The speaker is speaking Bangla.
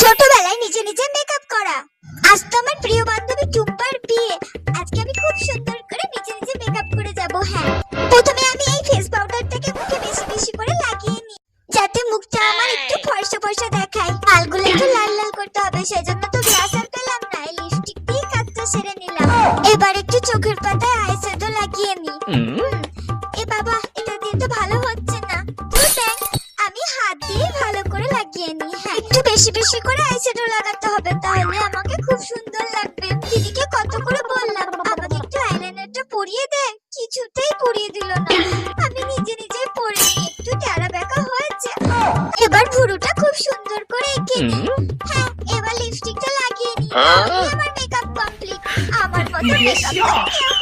ছোটবেলায় নিজে নিজে মেকআপ করা। আজ তো আমার প্রিয় বান্ধবী টুম্পার বিয়ে। আজকে আমি খুব সুন্দর করে নিজে নিজে মেকআপ করে যাব। হ্যাঁ, প্রথমে আমি এই ফেস পাউডারটাকে মুখে বেশি বেশি করে লাগিয়ে নিই, যাতে মুখটা আমার একটু ফর্সা ফর্সা দেখায়। গালগুলো একটু লাল লাল করতে হবে, সেজন্য তো ব্লাশ আর পেলাম না, এই লিপস্টিক দিয়ে কাজটা সেরে নিলাম। এবার একটু চোখের পাতায় আইশ্যাডো লাগিয়ে নিই। এ বাবা, এটা দিয়ে তো ভালো হচ্ছে না। আমি হাত দিয়ে ভালো করে লাগিয়ে নিই। হ্যাঁ, একটু বেশি বেশি করে আইশ্যাডো লাগাতে হবে, তাহলে আমাকে খুব সুন্দর লাগবে। দিদিকে কত করে বললাম আমাকে একটু আইলাইনারটা পরিয়ে দে, কিছুতেই পরিয়ে দিল না। আমি নিজে নিজেই পরে নিই, একটু টেরা বেঁকা হয়েছে। এবার ভুরুটা খুব সুন্দর করে এঁকে নিই। হ্যাঁ, এবার লিপস্টিকটা লাগিয়ে নিই। আমার মেকআপ কমপ্লিট। আমার মতো মেকআপ কেউ